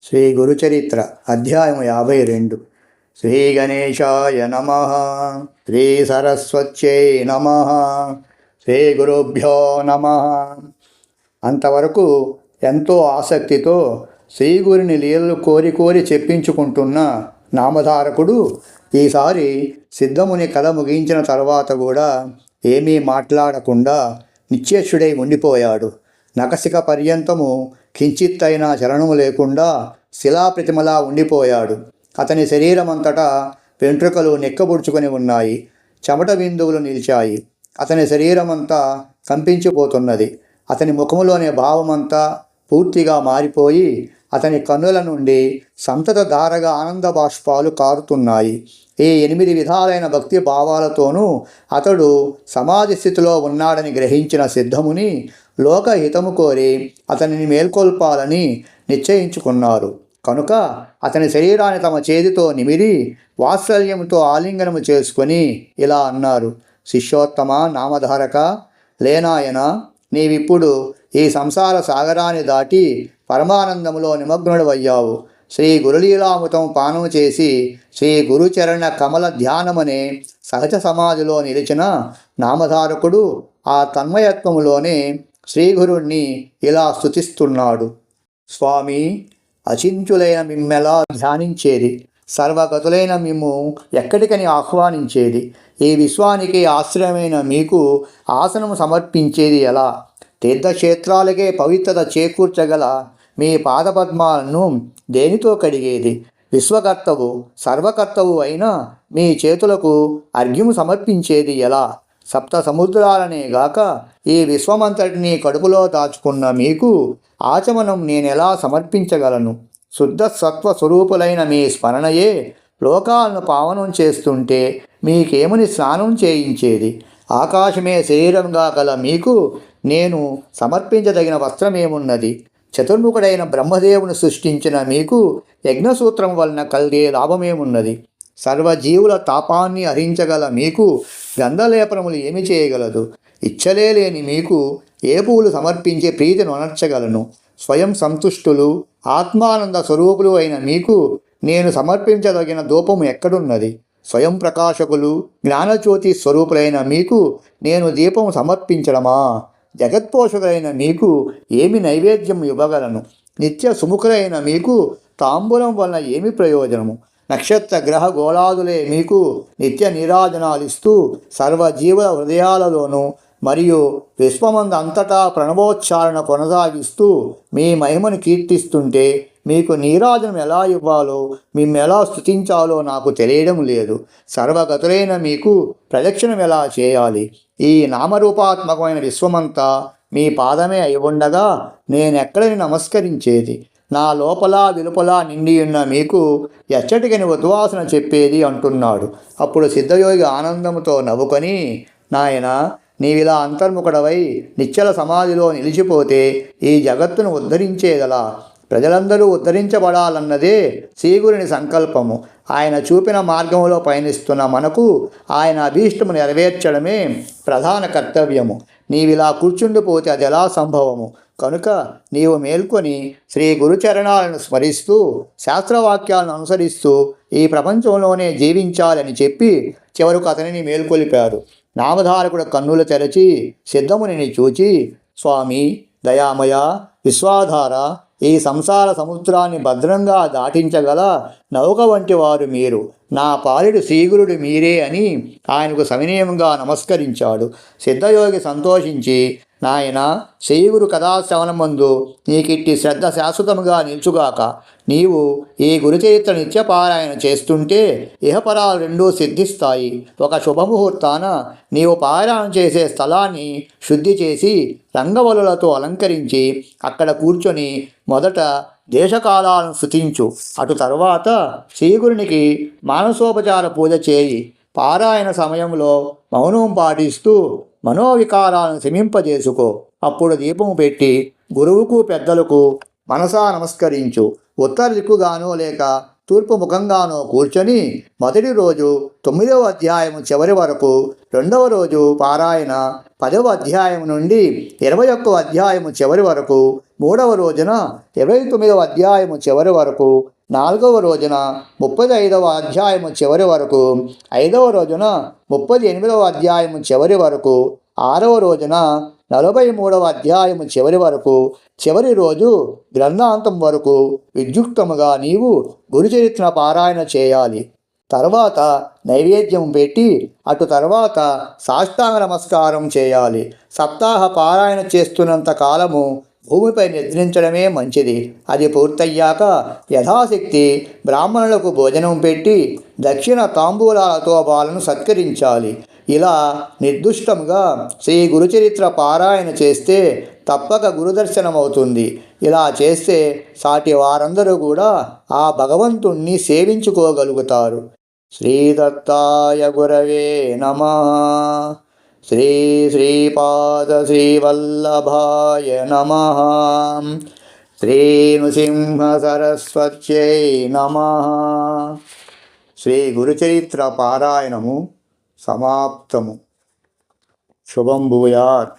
శ్రీ గురుచరిత్ర అధ్యాయం 52. శ్రీ గణేశాయ నమ. శ్రీ సరస్వత్యై నమ. శ్రీ గురుభ్యో నమ. అంతవరకు ఎంతో ఆసక్తితో శ్రీగురిని లీలలు కోరి కోరి చెప్పించుకుంటున్న నామధారకుడు ఈసారి సిద్ధముని కథ ముగించిన తర్వాత కూడా ఏమీ మాట్లాడకుండా నిశ్చేష్యుడై ఉండిపోయాడు. నఖశిఖ పర్యంతము కించిత్తైనా చలనము లేకుండా శిలాప్రతిమలా ఉండిపోయాడు. అతని శరీరమంతటా వెంట్రుకలు నెక్కబుడుచుకొని ఉన్నాయి. చెమట బిందువులు నిలిచాయి. అతని శరీరమంతా కంపించిపోతున్నది. అతని ముఖములోని భావమంతా పూర్తిగా మారిపోయి అతని కన్నుల నుండి సంతత ధారగా ఆనంద బాష్పాలు కారుతున్నాయి. ఈ 8 విధాలైన భక్తి భావాలతోనూ అతడు సమాధి స్థితిలో ఉన్నాడని గ్రహించిన సిద్ధముని లోకహితము కోరి అతనిని మేల్కొల్పాలని నిశ్చయించుకున్నారు. కనుక అతని శరీరాన్ని తమ చేతితో నిమిరి వాత్సల్యంతో ఆలింగనము చేసుకొని ఇలా అన్నారు: శిష్యోత్తమ నామధారక, లేనాయన, నీవిప్పుడు ఈ సంసార సాగరాన్ని దాటి పరమానందములో నిమగ్నుడవయ్యావు. శ్రీ గురులీలామృతం పానము చేసి శ్రీ గురుచరణ కమల ధ్యానమనే సహజ సమాధిలో నిలిచిన నామధారకుడు ఆ తన్మయత్వములోనే శ్రీగురుణ్ణి ఇలా స్తుతిస్తున్నాడు. స్వామి, అచించులైన మిమ్మెలా ధ్యానించేది, సర్వగతులైన మిమ్ము ఎక్కడికని ఆహ్వానించేది, ఈ విశ్వానికి ఆశ్రయమైన మీకు ఆసనము సమర్పించేది ఎలా, తీర్థక్షేత్రాలకే పవిత్రత చేకూర్చగల మీ పాదపద్మాలను దేనితో కడిగేది, విశ్వకర్తవు సర్వకర్తవు అయిన మీ చేతులకు అర్ఘ్యము సమర్పించేది ఎలా, సప్త సముద్రాలనే గాక ఈ విశ్వమంతటిని కడుపులో దాచుకున్న మీకు ఆచమనం నేనెలా సమర్పించగలను? శుద్ధ సత్వ స్వరూపులైన మీ స్మరణయే లోకాలను పావనం చేస్తుంటే మీకేమని స్నానం చేయించేది? ఆకాశమే శరీరంగా గల మీకు నేను సమర్పించదగిన వస్త్రమేమున్నది? చతుర్ముఖుడైన బ్రహ్మదేవుని సృష్టించిన మీకు యజ్ఞసూత్రం వలన కలిగే లాభమేమున్నది? సర్వజీవుల తాపాన్ని హరించగల మీకు గంధలేపనములు ఏమి చేయగలదు? ఇచ్చలేని మీకు ఏ పూలు సమర్పించి ప్రీతిని అనర్చగలను? స్వయం సంతుష్టులు ఆత్మానంద స్వరూపులు అయిన మీకు నేను సమర్పించదగిన ధూపము ఎక్కడున్నది? స్వయం ప్రకాశకులు జ్ఞానజ్యోతి స్వరూపులైన మీకు నేను దీపము సమర్పించడమా? జగత్పోషకులైన మీకు ఏమి నైవేద్యం ఇవ్వగలను? నిత్య సుముఖులైన మీకు తాంబూలం వలన ఏమి ప్రయోజనము? నక్షత్ర గ్రహ గోళాదులే మీకు నిత్య నీరాజనాలిస్తూ సర్వజీవుల హృదయాలలోనూ మరియు విశ్వమందు అంతటా ప్రణవోచ్చారణ కొనసాగిస్తూ మీ మహిమను కీర్తిస్తుంటే మీకు నీరాజనం ఎలా ఇవ్వాలో, మిమ్మెలా స్తుతించాలో నాకు తెలియడం లేదు. సర్వగతులైన మీకు ప్రదక్షిణం ఎలా చేయాలి? ఈ నామరూపాత్మకమైన విశ్వమంతా మీ పాదమే అయి ఉండగా నేనెక్కడిని నమస్కరించేది? నా లోపల వెలుపల నిండియున్న మీకు ఎచ్చటికని ఉద్వాసన చెప్పేది అంటున్నాడు. అప్పుడు సిద్ధయోగి ఆనందముతో నవ్వుకొని, నాయనా, నీవిలా అంతర్ముఖుడవై నిశ్చల సమాధిలో నిలిచిపోతే ఈ జగత్తును ఉద్ధరించేదలా? ప్రజలందరూ ఉద్ధరించబడాలన్నదే శ్రీగురుని సంకల్పము. ఆయన చూపిన మార్గంలో పయనిస్తున్న మనకు ఆయన అభీష్టము నెరవేర్చడమే ప్రధాన కర్తవ్యము. నీవిలా కూర్చుండిపోతే అది ఎలా సంభవము? కనుక నీవు మేల్కొని శ్రీ గురుచరణాలను స్మరిస్తూ శాస్త్రవాక్యాలను అనుసరిస్తూ ఈ ప్రపంచంలోనే జీవించాలని చెప్పి చివరకు అతనిని మేల్కొలిపారు. నామధారకుడు కన్నులు తెరచి సిద్ధమునిని చూచి, స్వామి, దయామయ, విశ్వాధార, ఈ సంసార సముద్రాన్ని భద్రంగా దాటించగల నౌక వంటి వారు మీరు, నా పాలిడు శ్రీగురుడు మీరే అని ఆయనకు సవినయంగా నమస్కరించాడు. సిద్ధయోగి సంతోషించి, నాయన, శ్రీగురు కథాశ్రవణమందు నీకిట్టి శ్రద్ధ శాశ్వతముగా నిల్చుగాక. నీవు ఈ గురుచరిత్ర నిత్యపారాయణ చేస్తుంటే ఇహపరాలు రెండూ సిద్ధిస్తాయి. ఒక శుభముహూర్తాన నీవు పారాయణ చేసే స్థలాన్ని శుద్ధి చేసి రంగవల్లులతో అలంకరించి అక్కడ కూర్చొని మొదట దేశకాలాలను స్తుతించు. అటు తర్వాత శ్రీగురునికి మానసోపచార పూజ చేయి. పారాయణ సమయంలో మౌనం పాటిస్తూ మనోవికారాలను శమింపజేసుకో. అప్పుడు దీపము పెట్టి గురువుకు పెద్దలకు మనసా నమస్కరించు. ఉత్తర దిక్కుగానో లేక తూర్పు ముఖంగానో కూర్చొని మొదటి రోజు 9వ అధ్యాయము చివరి వరకు, 2వ రోజు పారాయణ 10వ అధ్యాయం నుండి 21వ అధ్యాయము చివరి వరకు, 3వ రోజున 29వ అధ్యాయము చివరి వరకు, 4వ రోజున 35వ అధ్యాయము చివరి వరకు, 5వ రోజున 38వ అధ్యాయము చివరి వరకు, 6వ రోజున 43వ అధ్యాయము చివరి వరకు, చివరి రోజు గ్రంథాంతం వరకు విద్యుక్తముగా నీవు గురుచరిత్ర పారాయణ చేయాలి. తర్వాత నైవేద్యం పెట్టి అటు తర్వాత సాష్టాంగ నమస్కారం చేయాలి. సప్తాహ పారాయణ చేస్తున్నంత కాలము భూమిపై నిద్రించడమే మంచిది. అది పూర్తయ్యాక యథాశక్తి బ్రాహ్మణులకు భోజనం పెట్టి దక్షిణ తాంబూలాలతో వాళ్ళను సత్కరించాలి. ఇలా నిర్దుష్టంగా శ్రీ గురుచరిత్ర పారాయణ చేస్తే తప్పక గురుదర్శనమవుతుంది. ఇలా చేస్తే సాటి వారందరూ కూడా ఆ భగవంతుణ్ణి సేవించుకోగలుగుతారు. శ్రీదత్తాయ గురవే నమః. శ్రీ శ్రీపాద శ్రీవల్లభాయ నమః. శ్రీ నృసింహ సరస్వత్యై నమః. శ్రీ గురుచరిత్ర పారాయణము సమాప్తము. శుభం భూయాత్.